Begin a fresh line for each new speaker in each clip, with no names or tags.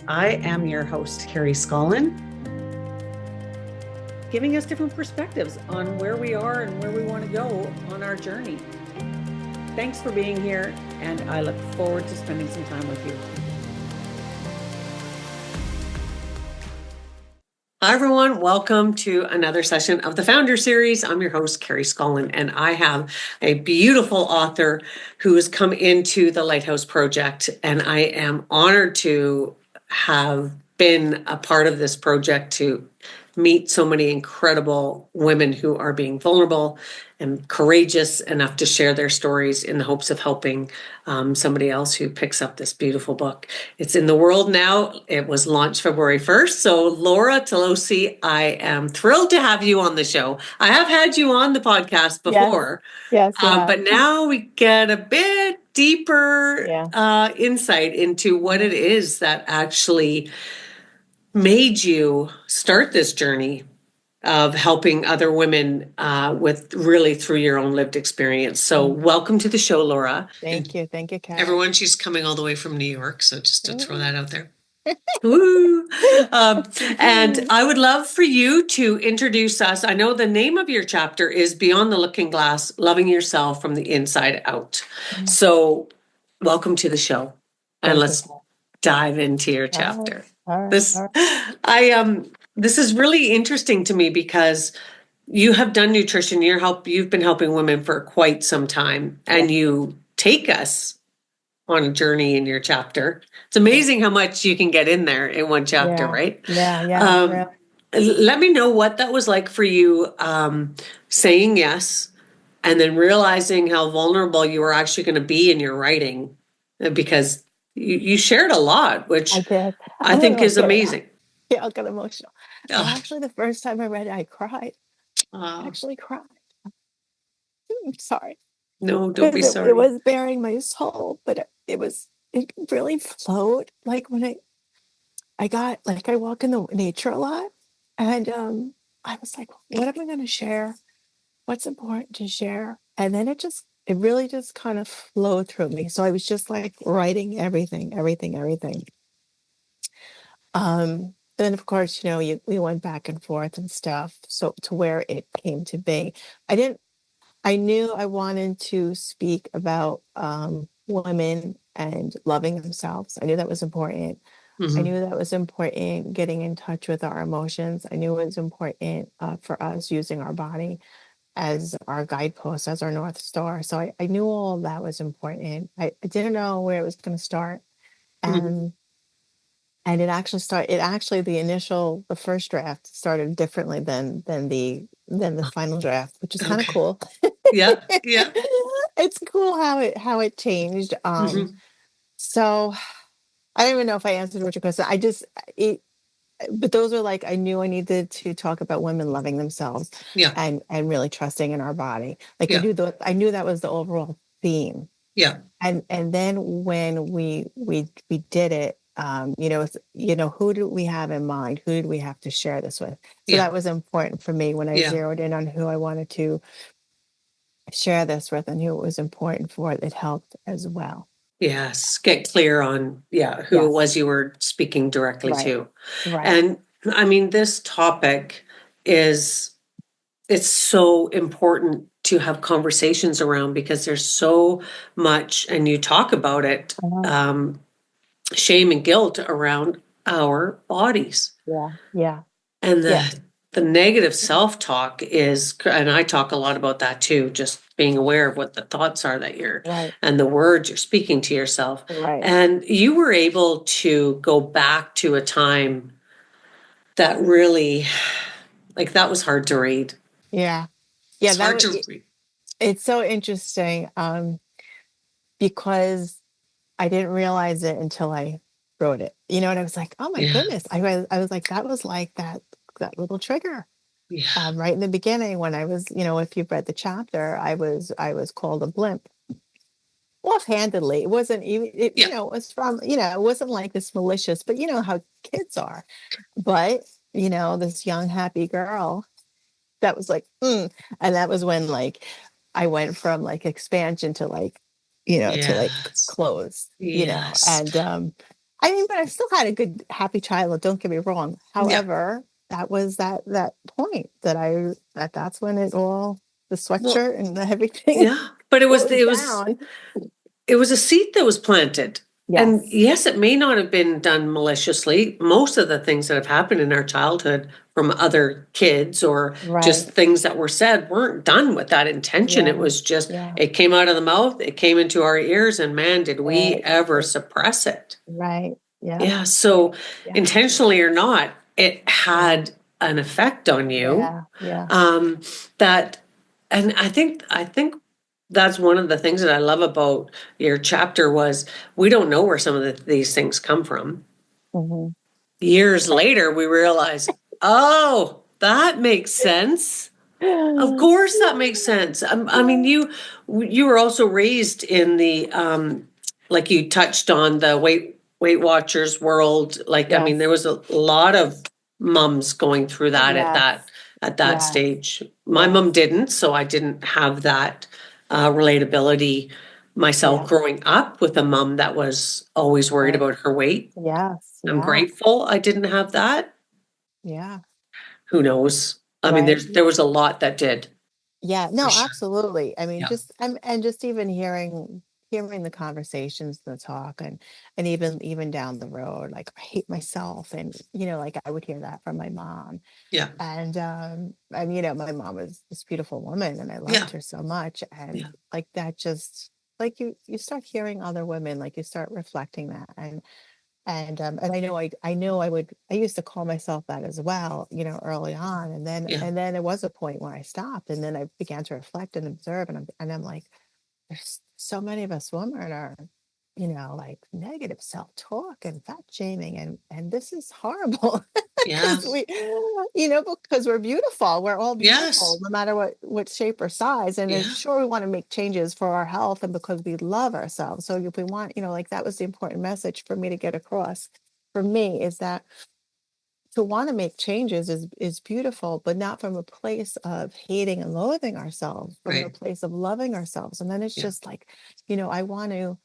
I am your host, Carrie Scollin, giving us different perspectives on where we are and where we want to go on our journey. Thanks for being here, and I look forward to spending some time with you. Hi, everyone. Welcome to another session of the Founder Series. I'm your host, Carrie Scollin, and I have a beautiful author who has come into the Lighthouse Project, and I am honored to have been a part of this project to meet so many incredible women who are being vulnerable and courageous enough to share their stories in the hopes of helping somebody else who picks up this beautiful book. It's in the world now. It was launched February 1st. So Laura Tolosi, I am thrilled to have you on the show. I have had you on the podcast before.
Yes,
but now we get a bit deeper insight into what it is that actually made you start this journey of helping other women with really through your own lived experience. So welcome to the show, Laura.
Thank you, Carrie.
Everyone, she's coming all the way from New York, so just to throw that out there. Woo! And I would love for you to introduce us. I know the name of your chapter is Beyond the Looking Glass, Loving Yourself from the Inside Out. So welcome to the show. And let's dive into your chapter. This is really interesting to me because you have done nutrition. You've been helping women for quite some time, and you take us on a journey in your chapter. It's amazing how much you can get in there in one chapter, right?
Yeah.
Let me know what that was like for you, saying yes, and then realizing how vulnerable you were actually going to be in your writing, because you shared a lot, which I think is amazing.
Yeah, I'll get emotional. Well, actually, the first time I read it, I cried. I actually cried. I'm sorry.
No, don't be sorry.
It was bearing my soul, but it really flowed. Like when I walk in the nature a lot, and I was like, what am I going to share? What's important to share? And then it really just kind of flowed through me. So I was just like writing everything. Then of course, we went back and forth and stuff. So to where it came to be, I knew I wanted to speak about women and loving themselves. I knew that was important. I knew that was important, getting in touch with our emotions. I knew it was important for us using our body as our guidepost, as our North Star. So I knew all of that was important. I didn't know where it was going to start. And the first draft started differently than the final draft, which is kind of cool.
Yeah.
It's cool how it changed. So I don't even know if I answered what your question. But those are like, I knew I needed to talk about women loving themselves and really trusting in our body. Like I knew that was the overall theme.
Yeah.
And then when we did it, who do we have in mind? Who did we have to share this with? So that was important for me when I zeroed in on who I wanted to share this with and who it was important for. It helped as well.
Yes, get clear on who it was you were speaking directly to. Right. And I mean, this topic it's so important to have conversations around because there's so much, and you talk about it, shame and guilt around our bodies.
Yeah.
And the negative self-talk is, and I talk a lot about that too, just being aware of what the thoughts are that and the words you're speaking to yourself.
Right.
And you were able to go back to a time that really, like, that was hard to read.
Yeah.
It's hard to read.
It's so interesting because I didn't realize it until I wrote it. And I was like, oh my goodness. I was like, that was like that little trigger. Right in the beginning when I was, if you've read the chapter, I was called a blimp. Offhandedly. It wasn't even, it was from, it wasn't like this malicious, but you know how kids are. But, this young, happy girl that was like, and that was when like I went from like expansion to like, to like close, and I mean, but I still had a good, happy childhood. Don't get me wrong.
Yeah.
However, that was that point that's when it all the
Well,
sweatshirt and the everything
yeah, but
goes down.
it was a seed that was planted. And
Yes.
yes, it may not have been done maliciously. Most of the things that have happened in our childhood from other kids or just
Right.
things that were said weren't done with that intention. It
Yeah.
was just,
Yeah.
it came out of the mouth, it came into our ears, and man, did we
Right.
ever suppress it.
Right. Yeah.
Yeah. So
Yeah.
intentionally or not, it
Yeah.
had an effect on you.
Yeah. Yeah.
Um, that, and I think that's one of the things that I love about your chapter was we don't know where some of these things come from.
Hmm.
Years later, we realize, oh, that makes sense. Of course, that makes sense. I mean, you were also raised in the like you touched on the Weight Watchers world. Like, I mean,
Yes.
there was a lot of mums going through that
Yes.
at that
Yes.
stage. My mom
Yes.
didn't, so I didn't have that relatability myself
Yeah.
growing up with a mom that was always worried
Right.
about her weight.
Yes.
I'm
Yeah.
grateful I didn't have that.
Yeah.
Who knows? I mean,
Right.
there was a lot that did
Yeah,
for
no,
sure.
absolutely. I mean,
Yeah.
just and just even hearing the conversations, the talk, and even down the road, like I hate myself, and like I would hear that from my mom,
Yeah.
and my mom was this beautiful woman, and I
Yeah.
loved her so much, and
Yeah.
like that just like you start hearing other women, like you start reflecting that, and I used to call myself that as well, early on. And then
Yeah.
and then there was a point where I stopped and then I began to reflect and observe and I'm like, there's so many of us women are, like negative self-talk and fat shaming and this is horrible
Yeah.
because because we're beautiful. We're all beautiful,
Yes.
no matter what shape or size. And
Yeah.
sure, we want to make changes for our health and because we love ourselves. So if we want, like that was the important message for me to get across for me is that to want to make changes is beautiful, but not from a place of hating and loathing ourselves, from a
Right.
place of loving ourselves. And then it's
Yeah.
just like, I want to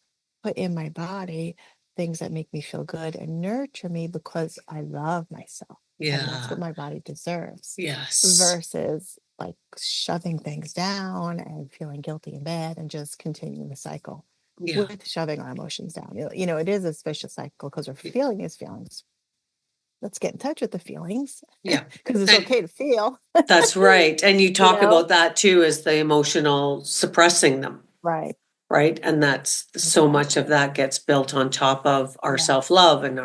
put in my body things that make me feel good and nurture me because I love myself. And that's
Yeah.
what my body deserves
Yes.
versus like shoving things down and feeling guilty and bad and just continuing the cycle
Yeah.
with shoving our emotions down. It is a vicious cycle because we're feeling these feelings. Let's get in touch with the feelings
Yeah.
because it's
And
okay to feel,
that's right. And you
you
talk
know?
about that too as the emotional suppressing them,
Right.
right? And that's so much of
Exactly.
that gets built on top of our
Yeah.
self-love and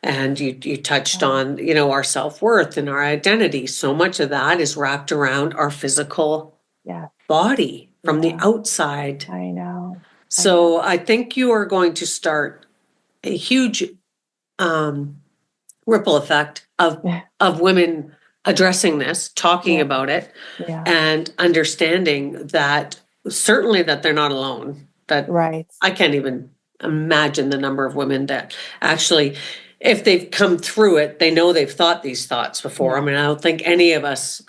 and you touched
Right.
on, our self-worth and our identity. So much of that is wrapped around our physical
Yeah.
body from the
Yeah.
outside.
I know. I know.
So I think you are going to start a huge um, ripple effect
Yeah.
of women addressing this, talking
Yeah.
about it,
Yeah.
and understanding that certainly that they're not alone. That
Right.
I can't even imagine the number of women that actually, if they've come through it, they know they've thought these thoughts before. I
Yeah.
mean, I don't think any of us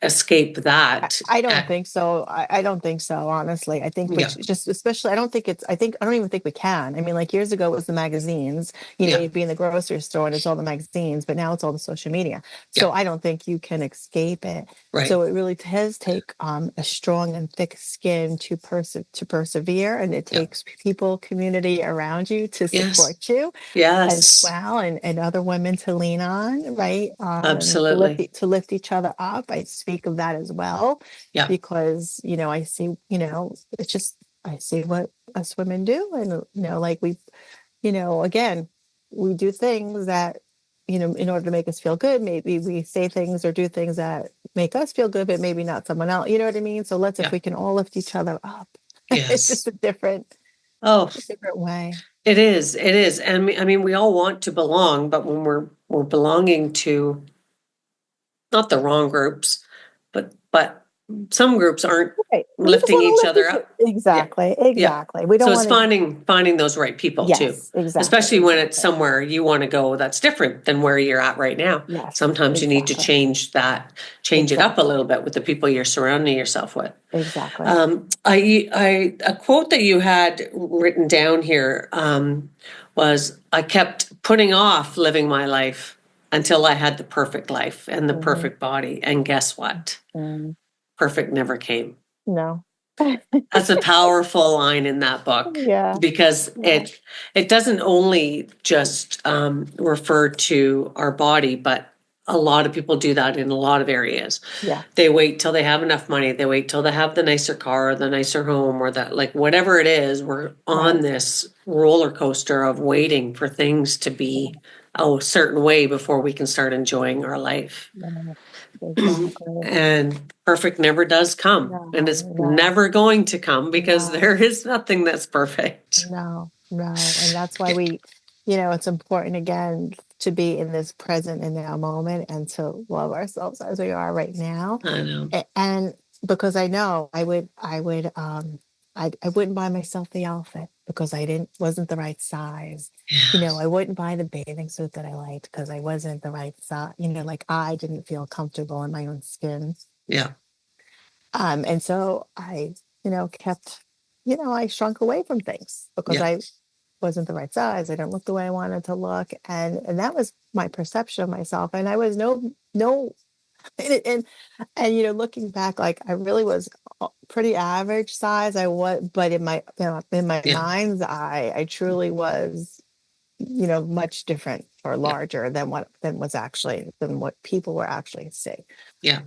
escape
I,
that.
I don't think so. I don't think so, honestly. I think, but
Yeah,
just especially, I don't even think we can. I mean, like years ago, it was the magazines,
yeah,
you'd be in the grocery store and it's all the magazines, but now it's all the social media.
yeah,
So I don't think you can escape it.
right.
So it really does take a strong and thick skin to persevere. And it
Yeah,
takes people, community around you to
yes,
support you as
yes,
well, and other women to lean on, right?
absolutely.
To lift each other up. I speak of that as well
Yeah,
because I see, it's just I see what us women do, and like again, we do things that in order to make us feel good. Maybe we say things or do things that make us feel good, but maybe not someone else. You know what I mean? So if
yeah,
we can all lift each other up, it's just
yes. Oh,
a different way.
it is. It is. And I mean, we all want to belong, but when we're belonging to not the wrong groups, but some groups aren't
Right. We just
lifting
want
each
to
other
lift each
up.
other.
Yeah.
Exactly.
Yeah.
Exactly. We
So
don't
it's
want to.
finding those right people too.
Yes. Exactly.
Especially when it's
Exactly.
somewhere you want to go that's different than where you're at right now.
Yes.
Sometimes you need to
Exactly.
change it up a
Exactly.
little bit with the people you're surrounding yourself with.
Exactly.
A quote that you had written down here was I kept putting off living my life until I had the perfect life and the perfect body. And guess what? Perfect never came.
No.
That's a powerful line in that book.
Yeah.
Because
Yeah.
it doesn't only just refer to our body, but a lot of people do that in a lot of areas.
Yeah.
They wait till they have enough money. They wait till they have the nicer car or the nicer home or that, like, whatever it is, we're on
Right.
this roller coaster of waiting for things to be a certain way before we can start enjoying our life.
Yeah. Exactly.
And perfect never does come. And
No,
it's
no,
never going to come because
no,
there is nothing that's perfect.
no, no. And that's why it's important again to be in this present and now moment and to love ourselves as we are right now.
I know.
And because I know I wouldn't buy myself the outfit because wasn't the right size.
Yeah.
I wouldn't buy the bathing suit that I liked because I wasn't the right size. Like I didn't feel comfortable in my own skin.
Yeah.
And so kept, I shrunk away from things because
Yeah.
I wasn't the right size. I didn't look the way I wanted to look. And that was my perception of myself. And I was no, and looking back, like I really was pretty average size. I was, but in my
Yeah.
mind's eye, I truly was, much different or
Yeah.
larger than what people were actually seeing.
Yeah.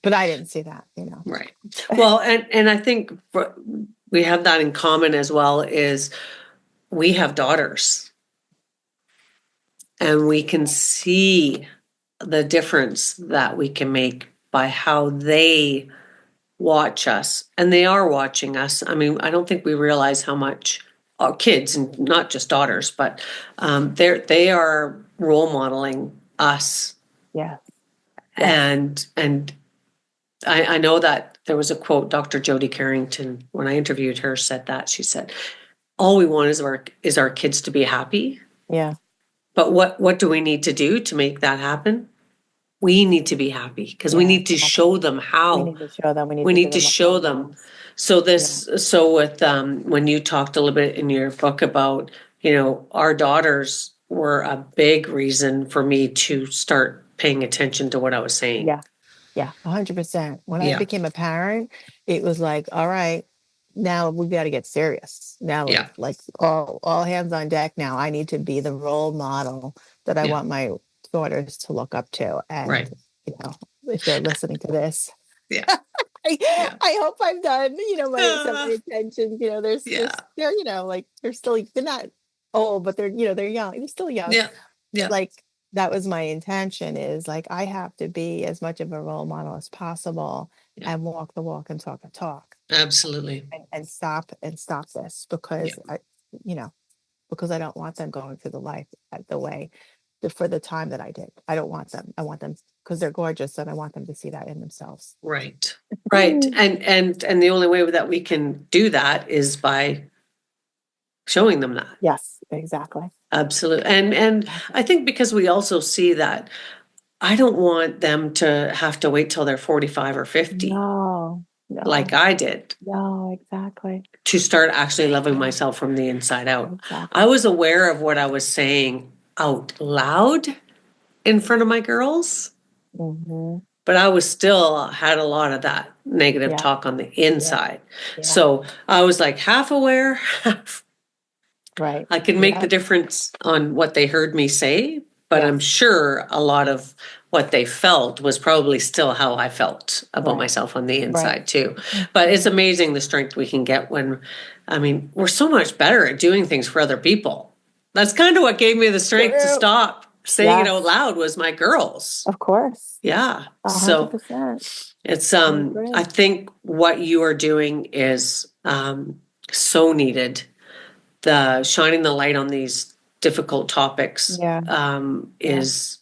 But I didn't see that,
Right. Well, and I think we have that in common as well is we have daughters and we can see the difference that we can make by how they watch us, and they are watching us. I mean, I don't think we realize how much our kids, and not just daughters, but they are role modeling us.
Yeah.
And I know that there was a quote, Dr. Jody Carrington, when I interviewed her, said that. She said, all we want is our kids to be happy.
Yeah.
But what do we need to do to make that happen? We need to be happy because we
Yeah.
need to show them
We
how.
need to show them. We need
We
to
need
give
to
them
show
role
them.
models.
So
Yeah.
with when you talked a little bit in your book about, our daughters were a big reason for me to start paying attention to what I was saying.
Yeah. Yeah. 100%. When I
Yeah.
became a parent, it was like, all right, now we got to get serious. Now,
Yeah.
like all hands on deck. Now I need to be the role model that I
Yeah.
want my daughters to look up to. And,
Right.
if they're listening to this,
Yeah.
I,
Yeah.
I hope I've done, my attention,
Yeah.
they're, like, they're not old, but they're young. They're still young.
Yeah. Yeah.
Like that was my intention is like, I have to be as much of a role model as possible
Yeah.
and walk the walk and talk the talk
Absolutely.
and stop this
Yeah.
because I don't want them going through the life the way for the time that I did. I don't want them. I want them because they're gorgeous and I want them to see that in themselves.
Right. Right. And the only way that we can do that is by showing them that.
Yes, exactly.
Absolutely. And I think because we also see that I don't want them to have to wait till they're 45 or 50
No,
like I did
no, exactly.
to start actually loving myself from the inside out.
Exactly.
I was aware of what I was saying out loud in front of my girls, but I was still had a lot of that negative talk on the inside.
Yeah.
So I was like half aware, half.
Right.
I could make the difference on what they heard me say, but I'm sure a lot of what they felt was probably still how I felt about myself on the inside too. But it's amazing the strength we can get we're so much better at doing things for other people. That's kind of what gave me the strength to stop saying it out loud was my girls.
Of course.
Yeah.
100%.
It's I think what you are doing is so needed. The shining the light on these difficult topics is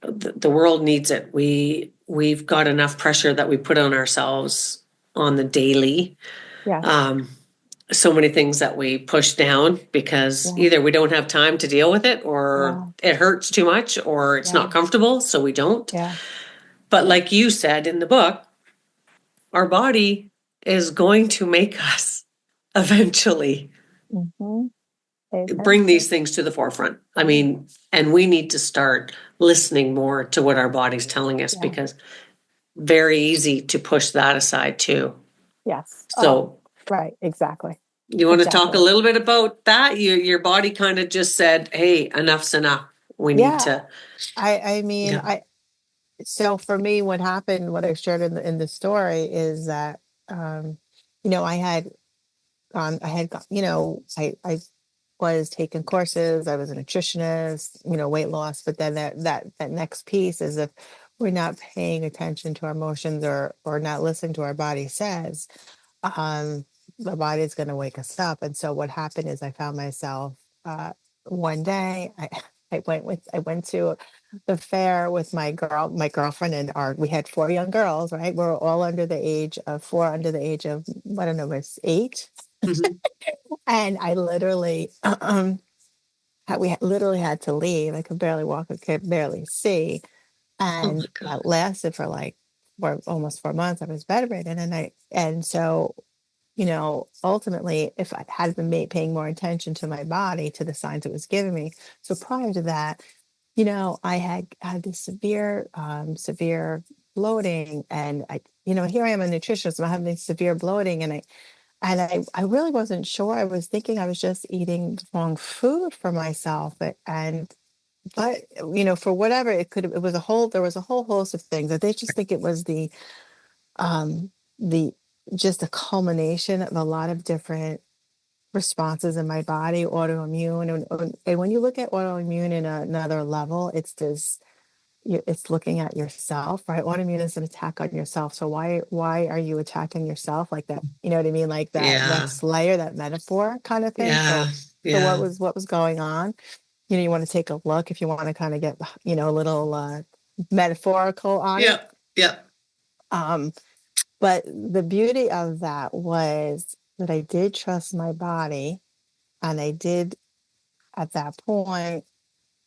the world needs it. We've got enough pressure that we put on ourselves on the daily. So many things that we push down because either we don't have time to deal with it or it hurts too much or it's not comfortable, so we don't. But like you said in the book, our body is going to make us eventually.
Pay
bring these
attention.
things to the forefront. I mean, and we need to start listening more to what our body's telling us,
Yeah.
because very easy to push that aside too.
Yes.
So
Right. Exactly.
you want to talk a
Exactly.
little bit about that? Your body kind of just said, "Hey, enough's enough. We need
Yeah.
to."
I mean,
Yeah.
so for me, what happened, what I shared in the story is that, um, I had gone, I was taking courses. I was a nutritionist, weight loss. But then that next piece is, if we're not paying attention to our emotions, or not listening to our body says, um, the body's going to wake us up. And so what happened is I found myself, one day, I went to the fair with my girlfriend, and we had four young girls, right? We're all under the age of four, under the age of, I don't know, it was 8.
Mhm.
And I literally, literally had to leave. I could barely walk, I could barely see.
Oh my
And
God.
that lasted for like, for almost 4 months. I was bedridden. And so, ultimately, if I had been paying more attention to my body, to the signs it was giving me. So prior to that, I had this severe bloating, and here I am, a nutritionist, I'm having severe bloating, and I really wasn't sure. I was thinking I was just eating the wrong food for myself, but for whatever it was, there was a whole host of things. That they just think it was um the just a culmination of a lot of different responses in my body, autoimmune. And when you look at autoimmune in another level, it's looking at yourself, right? Autoimmune is an attack on yourself. So why are you attacking yourself like that? You know what I mean? Like that
Yeah.
next layer, that metaphor kind of thing.
Yeah.
So
Yeah.
what was going on? You want to take a look, if you want to kind of get, a little metaphorical on it.
Yeah. Yeah.
Um, but the beauty of that was that I did trust my body, and I did, at that point,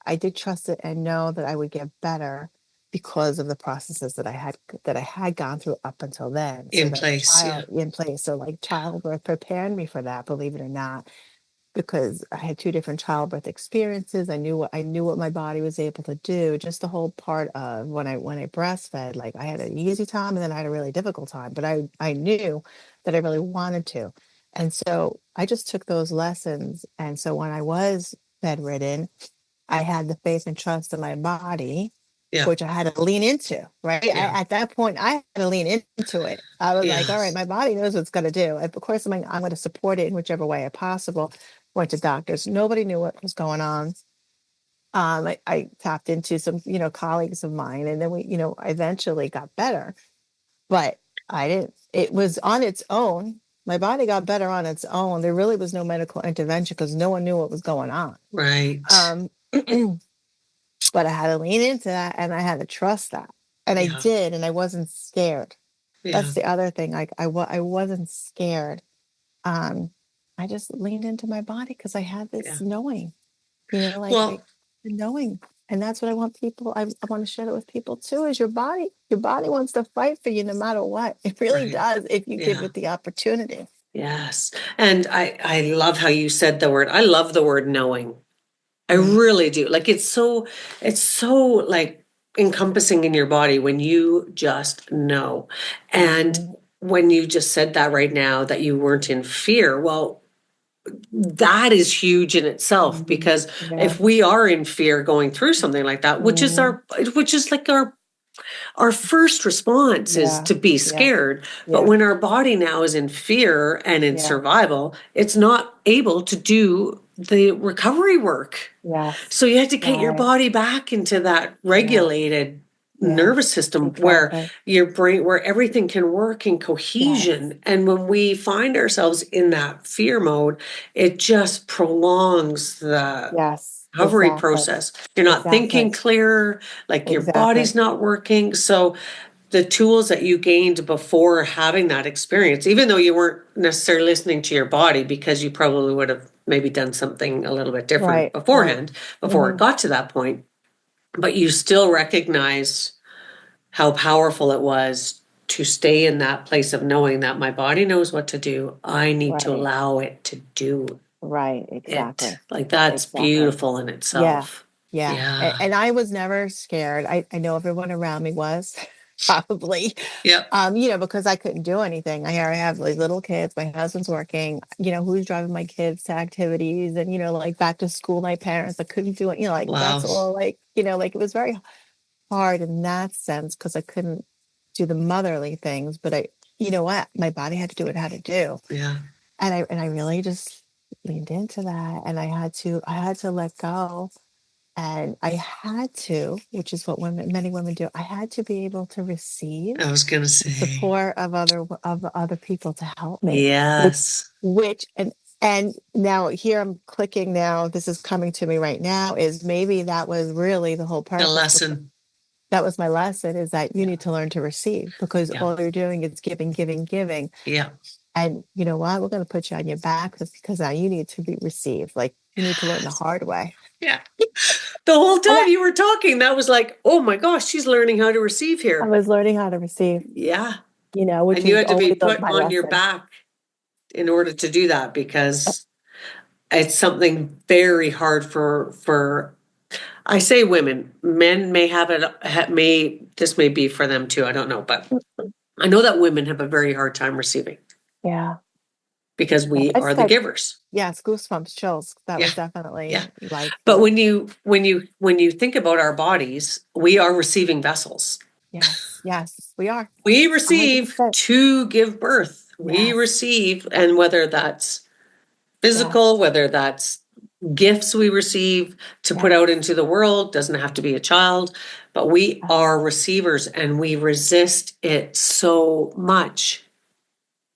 I did trust it and know that I would get better because of the processes that I had gone through up until then. So
In
that
place. Yeah.
child in place. So like childbirth prepared me for that, believe it or not, because I had two different childbirth experiences. I knew what my body was able to do. Just the whole part of when I breastfed, like I had an easy time, and then I had a really difficult time. But I knew that I really wanted to. And so I just took those lessons. And so when I was bedridden, I had the faith and trust in my body,
Yeah.
which I had to lean into, right?
Yeah.
At that point, I had to lean into it. I was like,
Yeah.
all right, my body knows what it's going to do. Of course, I'm going to support it in whichever way possible. Went to doctors. Nobody knew what was going on. I tapped into some, colleagues of mine, and then I eventually got better. But I didn't, it was on its own. My body got better on its own. There really was no medical intervention because no one knew what was going on.
Right.
Um, but I had to lean into that, and I had to trust that. And I
Yeah.
did, and I wasn't scared.
Yeah.
That's the other thing. Like I wasn't scared. Um, I just leaned into my body because I had
Yeah.
this knowing,
Well,
knowing. And that's what I want people, I want to share it with people too, is your body wants to fight for you no matter what. It really
right.
does if you give
Yeah.
it the opportunity.
Yes. And I love how you said the word. I love the word knowing. I
Mm,
really do. Like it's so like encompassing in your body when you just know. And
mhm,
when you just said that right now, that you weren't in fear, well, that is huge in itself,
mhm.
because
Yeah.
if we are in fear going through something like that,
Mhm.
which is like our first response is
Yeah.
to be
Yeah.
scared. But
Yeah.
when our body now is in fear and in
Yeah.
survival, it's not able to do the recovery work.
Yes.
So you have to get your
Right.
body back into that
Yeah.
regulated
Yeah.
nervous system where
Exactly.
your brain, where everything can work in
Yes.
cohesion. And when we find ourselves in that fear mode, it just prolongs the
Yes.
recovery
Exactly.
process. You're not thinking
Exactly.
clear, like your
Exactly.
body's not working. So the tools that you gained before having that experience, even though you weren't necessarily listening to your body, because you probably would have maybe done something a little bit different
Right. Right.
beforehand, before it
Hmm.
got to that point, but you still recognize how powerful it was to stay in that place of knowing that my body knows what to do. I need to
Right.
allow it to do.
Right.
it.
Exactly.
Like that's
Exactly.
beautiful in
Yeah.
itself.
Yeah.
Yeah.
And I was never scared. I know everyone around me was probably,
Yep.
because I couldn't do anything. I have like little kids. My husband's working, who's driving my kids to activities and, like back to school, my parents, I couldn't do it, like
Wow.
that's all like, like it was very hard in that sense because I couldn't do the motherly things, but you know what? My body had to do what it had to do.
Yeah.
And I really just leaned into that and I had to let go and I had to, which is what many women do. I had to be able to receive
I was gonna
the
say,
support of other people to help me, which
yes,
which and now here I'm clicking now. This is coming to me right now. Is maybe that was really the whole
the
purpose because
lesson.
that was my lesson. Is that you
Yeah.
need to learn to receive because
Yeah.
all you're doing is giving, giving, giving.
Yeah.
And you know what? We're going to put you on your back because now you need to be received. Like you need to learn the
Yes.
hard way.
Yeah. The whole
And
time you were talking, that was like, oh my gosh, she's learning how to receive
I
here.
was learning how to receive,
Yeah.
which
And you
is
had to be
always
put
my
on your
lesson.
back in order to do that because it's something very hard for I say women. Men may have it this may be for them too. I don't know, but I know that women have a very hard time receiving
Yeah.
because
Yeah.
we
It's
are the
like,
givers.
yes, goosebumps, chills. That
Yeah.
was definitely
Yeah.
like,
But when you think about our bodies, we are receiving vessels.
yes, yes, we are
We
a hundred
receive
percent.
to give birth. We
Yes,
receive, and whether that's
yes,
physical, whether that's gifts we receive to put out
yes,
into the world, doesn't have to be a child, but we
yes.
are receivers and we resist it so much.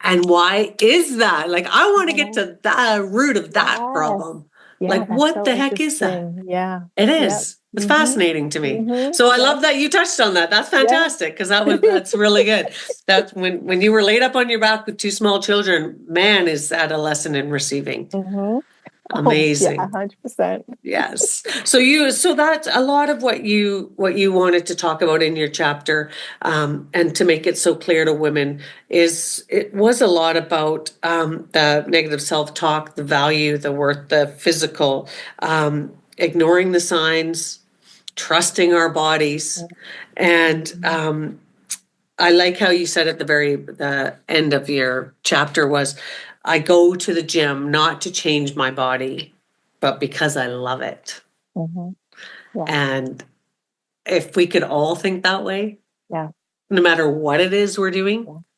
And why is that? Like, I want to get
Oh,
to the root of that
yes.
problem.
Yeah,
Like,
that's
what
so
the heck is that?
interesting. Yeah.
It
Yep.
is. It's
Mm-hmm.
fascinating to me.
Mm-hmm.
So I
Yep.
love that you touched on that. That's
Yeah.
fantastic because that's really good. That's when you were laid up on your back with two small children, man, is that a lesson in receiving.
Mm-hmm. Oh, yeah,
Amazing.
100%.
Yes. So that's a lot of what you wanted to talk about in your chapter, and to make it so clear to women is it was a lot about the negative self-talk, the value, the worth, the physical, ignoring the signs, trusting our bodies, and
Mhm.
I like how you said at the end of your chapter was, I go to the gym not to change my body, but because I love it.
Mhm. Yeah,
And if we could all think that way,
yeah,
no matter what it is we're doing,
yeah.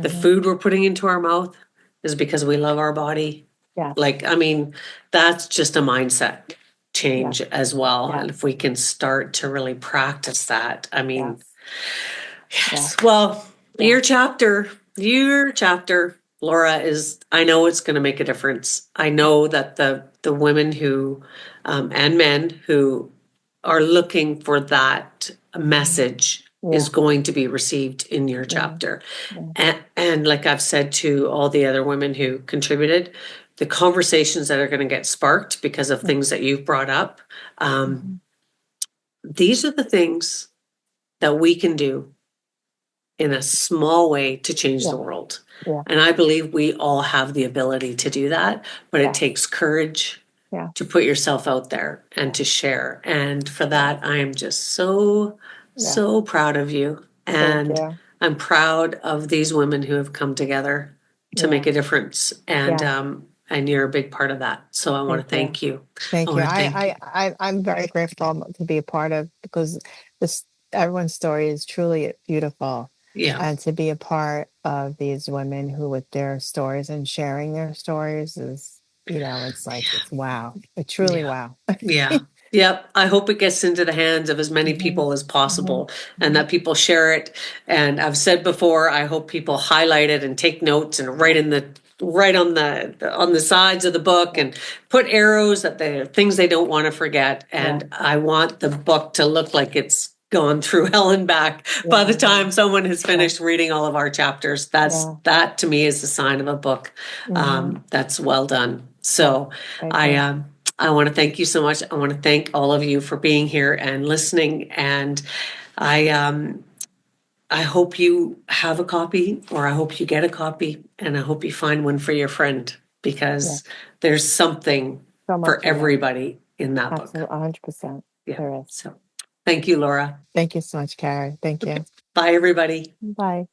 the
Mhm.
food we're putting into our mouth is because we love our body.
Yes,
Like, I mean, that's just a mindset
yes,
change as well.
yes,
And if we can start to really practice that, I mean,
yes, yes,
yes. Well,
yeah.
your chapter, Laura, is, I know it's going to make a difference. I know that the women who, and men who are looking for that
Mhm.
message is
Yeah,
going to be received in your
yeah,
chapter.
yeah.
And like I've said to all the other women who contributed, the conversations that are going to get sparked because of things that you've brought up, um,
Mhm.
these are the things that we can do in a small way to change the
Yeah,
world.
yeah,
And I believe we all have the ability to do that, but it
yeah,
takes courage
yeah,
to put yourself out there and
yeah,
to share. And for
yeah,
that, I am just so,
yeah.
so proud of you.
Thank
And
you.
I'm proud of these women who have come together to make
Yeah,
a difference.
yeah.
And you're a big part of that. So I want
Thank
to
you.
thank you. I
Thank you.
want to thank you.
I'm very grateful to be a part of because this everyone's story is truly beautiful,
Yeah.
and to be a part of these women who, with their stories and sharing their stories, is it's like it's wow, it's truly
Yeah.
wow.
Yeah. Yep. I hope it gets into the hands of as many
Mhm,
people as
mhm,
possible and
mhm.
that people share it. And I've said before, I hope people highlight it and take notes and
Yeah,
write on the sides of the book
yeah,
and put arrows that they're things they don't want to forget.
yeah,
And I want the book to look like it's gone through hell and back by the
yeah,
time someone has
yeah,
finished reading all of our chapters.
yeah.
That to me is the sign of a book
Mhm,
that's well done.
yeah.
So
Thank
I
you.
um I want to thank you so much. I want to thank all of you for being here and listening. And I hope you have a copy, or I hope you get a copy, and I hope you find one for your friend because there's something
So much
for
in there.
everybody in that book.
Absolutely, 100%.
Yeah.
There is.
So thank you, Laura.
Thank you so much, Carrie. Thank you.
Bye, everybody.
Bye.